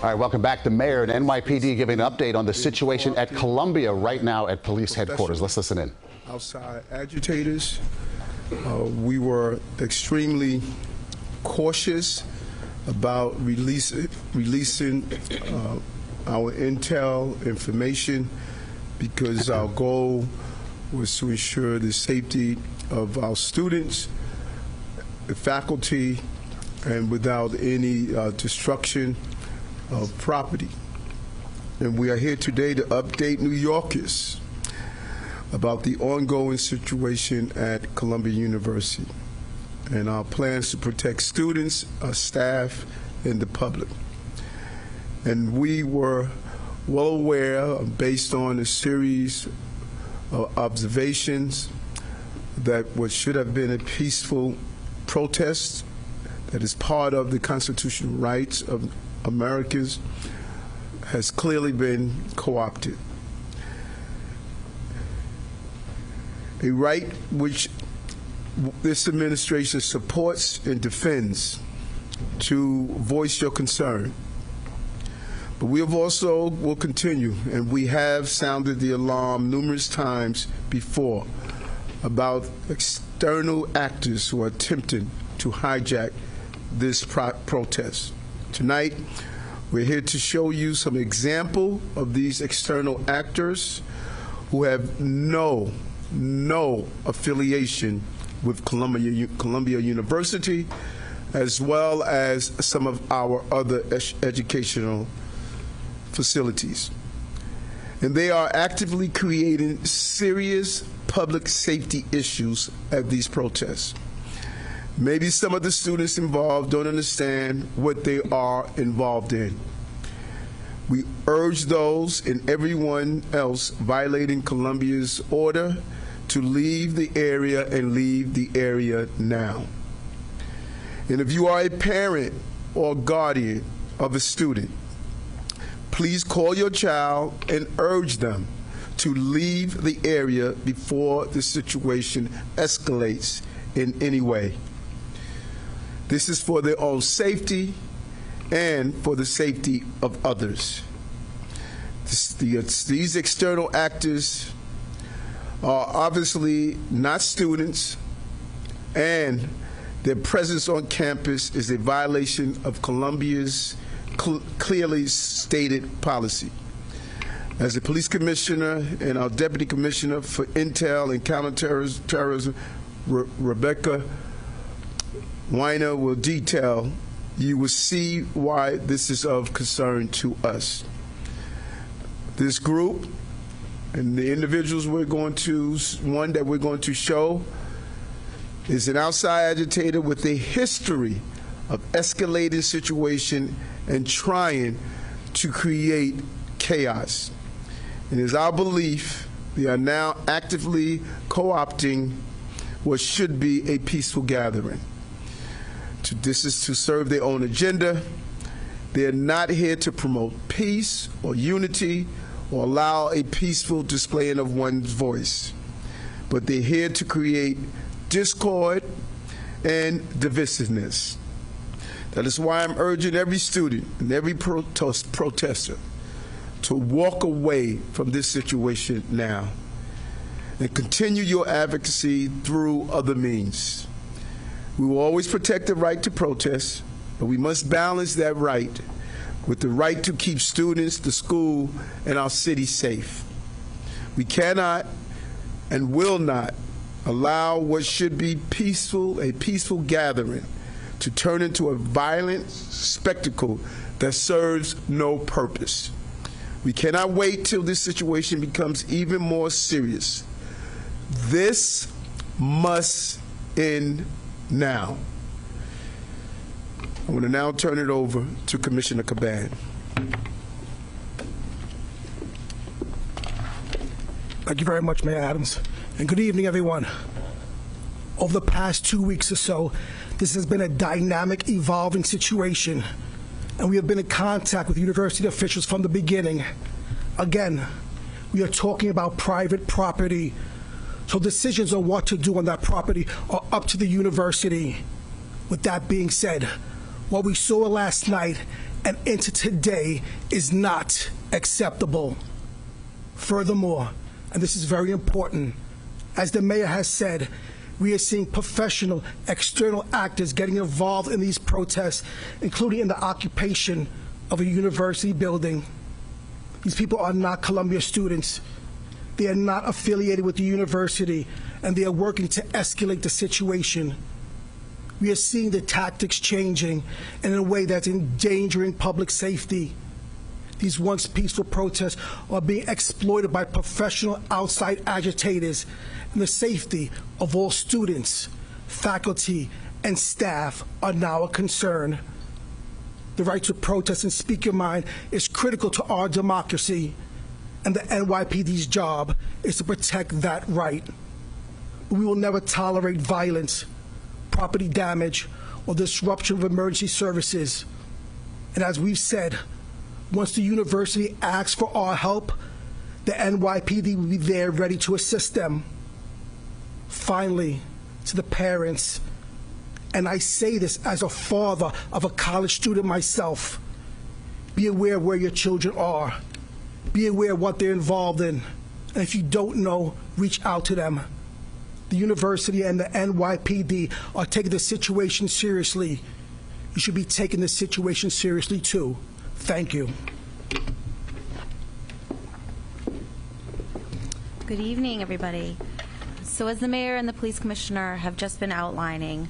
All right, welcome back. The mayor and NYPD giving an update on the situation at Columbia right now at police headquarters. Let's listen in. Outside agitators, we were extremely cautious about releasing our intel information because our goal was to ensure the safety of our students, the faculty, and without any destruction of property. And we are here today to update New Yorkers about the ongoing situation at Columbia University and our plans to protect students, our staff, and the public. And we were well aware, based on a series of observations, that what should have been a peaceful protest that is part of the constitutional rights of Americans has clearly been co-opted. A right which this administration supports and defends, to voice your concern. But we have also will continue, and we have sounded the alarm numerous times before about external actors who are attempting to hijack this protest. Tonight, we're here to show you some example of these external actors who have no affiliation with Columbia University, as well as some of our other educational facilities. And they are actively creating serious public safety issues at these protests. Maybe some of the students involved don't understand what they are involved in. We urge those and everyone else violating Columbia's order to leave the area and leave the area now. And if you are a parent or guardian of a student, please call your child and urge them to leave the area before the situation escalates in any way. This is for their own safety and for the safety of others. These external actors are obviously not students, and their presence on campus is a violation of Columbia's clearly stated policy. As a police commissioner and our deputy commissioner for intel and counterterrorism, Rebecca Weiner will detail, you will see why this is of concern to us. This group and the individuals one that we're going to show is an outside agitator with a history of escalating situation and trying to create chaos. And it is our belief they are now actively co-opting what should be a peaceful gathering. This is to serve their own agenda. They're not here to promote peace or unity or allow a peaceful displaying of one's voice. But they're here to create discord and divisiveness. That is why I'm urging every student and every protester to walk away from this situation now and continue your advocacy through other means. We will always protect the right to protest, but we must balance that right with the right to keep students, the school, and our city safe. We cannot and will not allow what should be a peaceful gathering to turn into a violent spectacle that serves no purpose. We cannot wait till this situation becomes even more serious. This must end now. I'm going to now turn it over to Commissioner Caban. Thank you very much, Mayor Adams, and good evening, everyone. Over the past 2 weeks or so, this has been a dynamic, evolving situation, and we have been in contact with university officials from the beginning. Again, we are talking about private property, so decisions on what to do on that property are up to the university. With that being said, what we saw last night and into today is not acceptable. Furthermore, and this is very important, as the mayor has said, we are seeing professional external actors getting involved in these protests, including in the occupation of a university building. These people are not Columbia students. They are not affiliated with the university, and they are working to escalate the situation. We are seeing the tactics changing in a way that's endangering public safety. These once peaceful protests are being exploited by professional outside agitators, and the safety of all students, faculty, and staff are now a concern. The right to protest and speak your mind is critical to our democracy, and the NYPD's job is to protect that right. We will never tolerate violence, property damage, or disruption of emergency services. And as we've said, once the university asks for our help, the NYPD will be there ready to assist them. Finally, to the parents, and I say this as a father of a college student myself, be aware where your children are. Be aware of what they're involved in. And if you don't know, reach out to them. The university and the NYPD are taking the situation seriously. You should be taking the situation seriously too. Thank you. Good evening, everybody. So as the mayor and the police commissioner have just been outlining,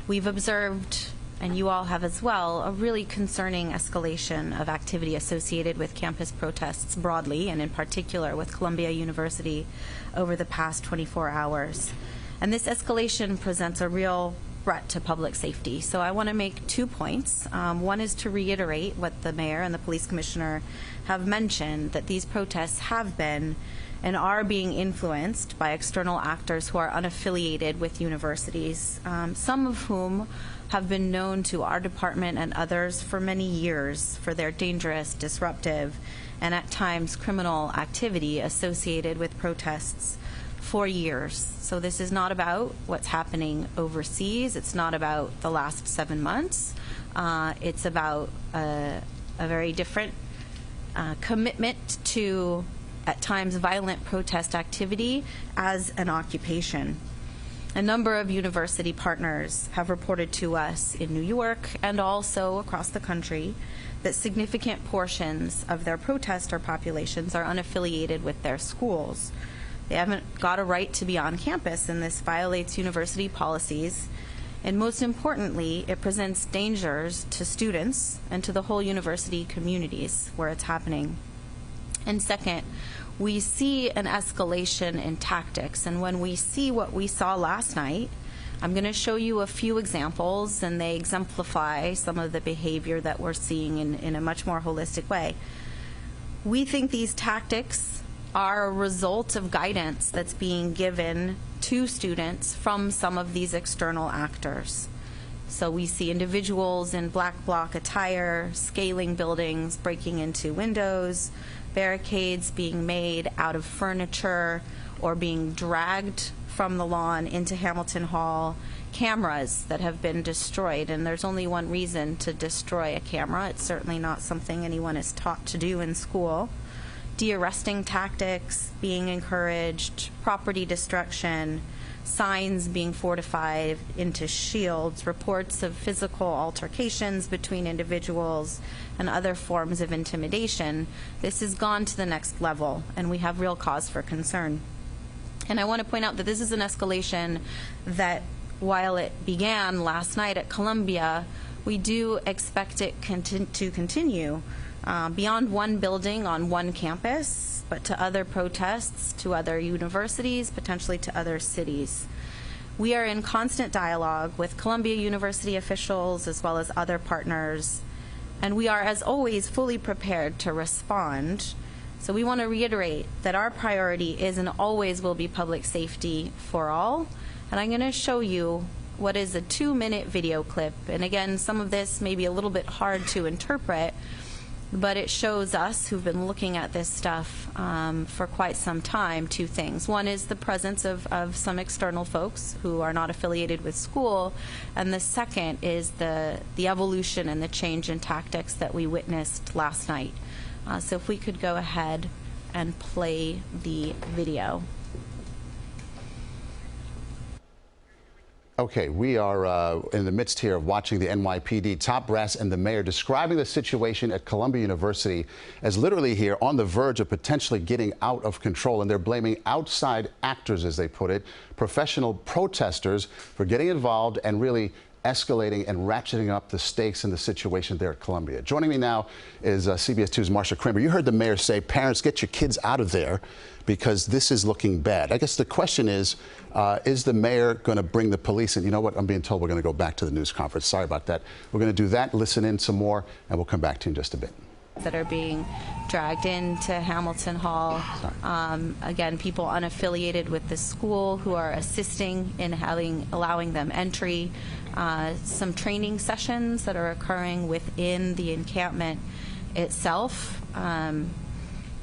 we've observed, and you all have as well, a really concerning escalation of activity associated with campus protests broadly, and in particular with Columbia University over the past 24 hours. And this escalation presents a real threat to public safety. So I want to make 2 points. One is to reiterate what the mayor and the police commissioner have mentioned, that these protests have been and are being influenced by external actors who are unaffiliated with universities, some of whom have been known to our department and others for many years for their dangerous, disruptive, and at times criminal activity associated with protests for years. So this is not about what's happening overseas. It's not about the last 7 months. It's about a very different commitment to, at times, violent protest activity as an occupation. A number of university partners have reported to us in New York and also across the country that significant portions of their protester populations are unaffiliated with their schools. They haven't got a right to be on campus, and this violates university policies. And most importantly, it presents dangers to students and to the whole university communities where it's happening. And second, we see an escalation in tactics. And when we see what we saw last night, I'm going to show you a few examples, and they exemplify some of the behavior that we're seeing in a much more holistic way. We think these tactics are a result of guidance that's being given to students from some of these external actors. So we see individuals in black bloc attire, scaling buildings, breaking into windows, barricades being made out of furniture or being dragged from the lawn into Hamilton Hall, cameras that have been destroyed, and there's only one reason to destroy a camera. It's certainly not something anyone is taught to do in school. De-arresting tactics being encouraged, property destruction, signs being fortified into shields, reports of physical altercations between individuals, and other forms of intimidation. This has gone to the next level, and we have real cause for concern. And I want to point out that this is an escalation that, while it began last night at Columbia, we do expect it to continue beyond one building on one campus, but to other protests, to other universities, potentially to other cities. We are in constant dialogue with Columbia University officials as well as other partners, and we are, as always, fully prepared to respond. So we want to reiterate that our priority is and always will be public safety for all. And I'm going to show you what is a 2-minute video clip. And again, some of this may be a little bit hard to interpret, But it shows us, who've been looking at this stuff for quite some time, two things. One is the presence of some external folks who are not affiliated with school, and the second is the evolution and the change in tactics that we witnessed last night. So if we could go ahead and play the video. Okay, we are in the midst here of watching the NYPD top brass and the mayor describing the situation at Columbia University as literally here on the verge of potentially getting out of control. And they're blaming outside actors, as they put it, professional protesters, for getting involved and really escalating and ratcheting up the stakes in the situation there at Columbia. Joining me now is CBS 2's Marcia Kramer. You heard the mayor say, parents, get your kids out of there because this is looking bad. I guess the question is the mayor going to bring the police in? You know what? I'm being told we're going to go back to the news conference. Sorry about that. We're going to do that, listen in some more, and we'll come back to you in just a bit. That are being dragged into Hamilton Hall. Again, people unaffiliated with the school who are assisting in allowing them entry. Some training sessions that are occurring within the encampment itself.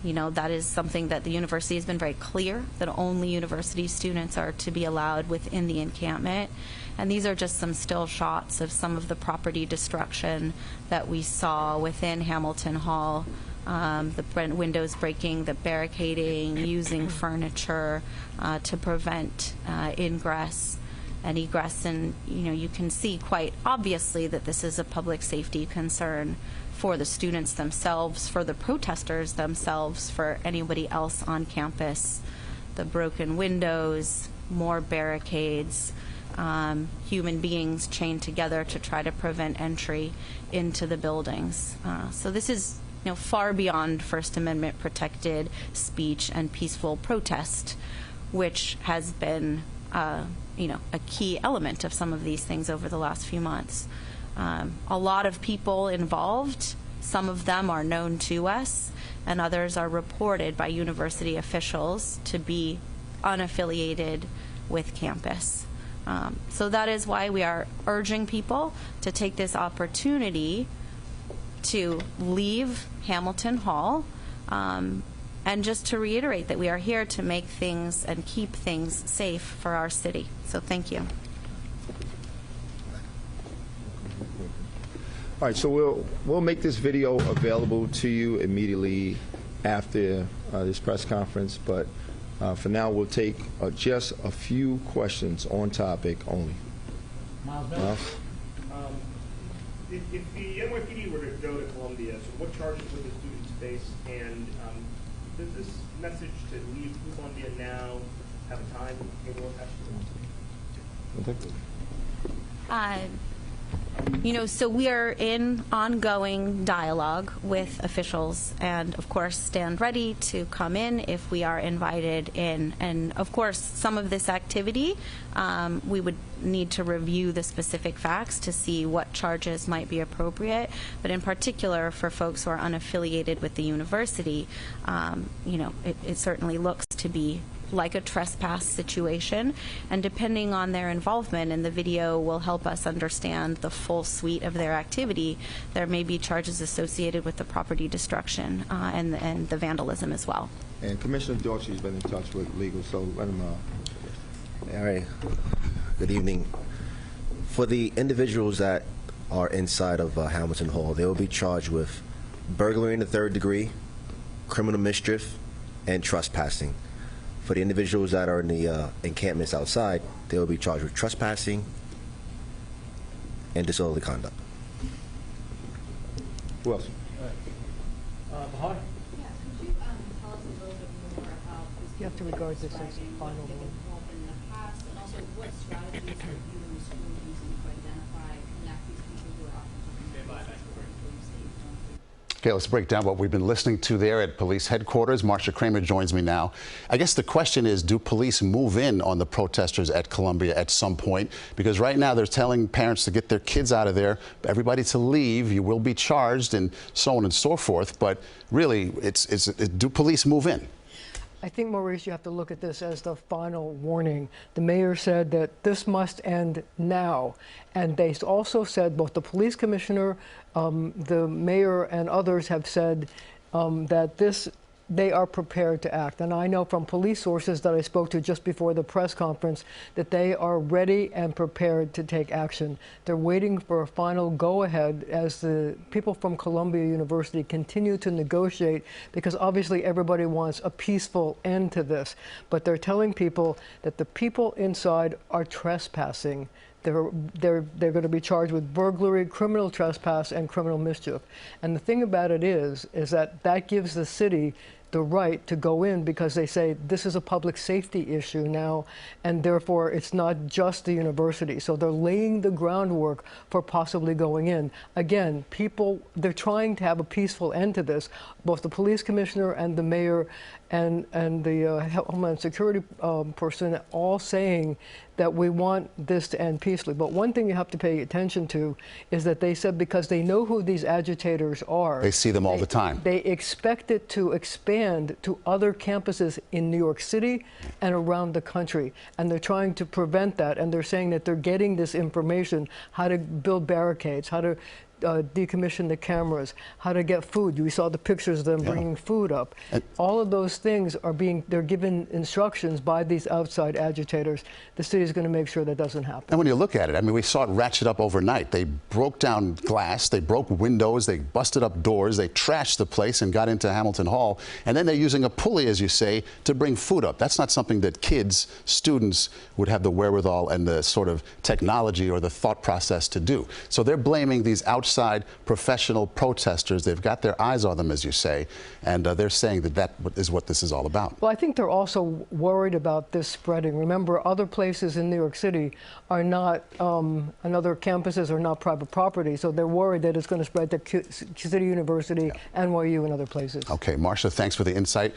You know, that is something that the university has been very clear that only university students are to be allowed within the encampment. And these are just some still shots of some of the property destruction that we saw within Hamilton Hall. The windows breaking, the barricading, using furniture to prevent ingress and egress. And, you know, you can see quite obviously that this is a public safety concern for the students themselves, for the protesters themselves, for anybody else on campus. The broken windows, more barricades, human beings chained together to try to prevent entry into the buildings. So this is, you know, far beyond First Amendment protected speech and peaceful protest, which has been, you know, a key element of some of these things over the last few months. A lot of people involved. Some of them are known to us, and others are reported by university officials to be unaffiliated with campus. So that is why we are urging people to take this opportunity to leave Hamilton Hall, and just to reiterate that we are here to make things and keep things safe for our city. So thank you. All right, so we'll make this video available to you immediately after this press conference, but for now we'll take just a few questions on topic only. Miles? If the NYPD were to go to Columbia, so what charges would the students face, and does this message to leave Columbia now have a time table attached to it? You know, so we are in ongoing dialogue with officials and, of course, stand ready to come in if we are invited in. And, of course, some of this activity, we would need to review the specific facts to see what charges might be appropriate. But in particular, for folks who are unaffiliated with the university, you know, it certainly looks to be like a trespass situation, and depending on their involvement, and the video will help us understand the full suite of their activity, there may be charges associated with the property destruction and the vandalism as well. And Commissioner Dorsey's been in touch with legal, so let him All right. Good evening. For the individuals that are inside of Hamilton Hall, they will be charged with burglary in the 3rd degree, criminal mischief, and trespassing. For the individuals that are in the encampments outside, they will be charged with trespassing and disorderly conduct. Who else? Bahar? Yeah, could you tell us a little bit more about this? You have to regard this as final been rule. involved in the past, and also what strategies are you and the school using to identify, connect these people who are often Okay, let's break down what we've been listening to there at police headquarters. Marcia Kramer joins me now. I guess the question is, do police move in on the protesters at Columbia at some point? Because right now they're telling parents to get their kids out of there, everybody to leave, you will be charged, and so on and so forth. But really, do police move in? I think, Maurice, you have to look at this as the final warning. The mayor said that this must end now. And they also said, both the police commissioner, the mayor, and others have said that they are prepared to act. And I know from police sources that I spoke to just before the press conference that they are ready and prepared to take action. They're waiting for a final go-ahead as the people from Columbia University continue to negotiate, because obviously everybody wants a peaceful end to this. But they're telling people that the people inside are trespassing. They're going to be charged with burglary, criminal trespass, and criminal mischief. And the thing about it is that gives the city the right to go in, because they say this is a public safety issue now, and therefore it's not just the university. So they're laying the groundwork for possibly going in. Again, they're trying to have a peaceful end to this. Both the police commissioner and the mayor and the Homeland Security person all saying that we want this to end peacefully. But one thing you have to pay attention to is that they said, because they know who these agitators are. They see them all the time. They expect it to expand to other campuses in New York City and around the country. And they're trying to prevent that. And they're saying that they're getting this information, how to build barricades, how to decommission the cameras, how to get food. We saw the pictures of them bringing food up. And all of those things they're given instructions by these outside agitators. The city is going to make sure that doesn't happen. And when you look at it, I mean, we saw it ratchet up overnight. They broke down glass, they broke windows, they busted up doors, they trashed the place and got into Hamilton Hall. And then they're using a pulley, as you say, to bring food up. That's not something that students would have the wherewithal and the sort of technology or the thought process to do. So they're blaming these outside professional protesters. They've got their eyes on them, as you say, and they're saying that is what this is all about. Well, I think they're also worried about this spreading. Remember, other places in New York City are not, and other campuses are not private property, so they're worried that it's going to spread to City University, NYU, and other places. Okay, Marcia, thanks for the insight.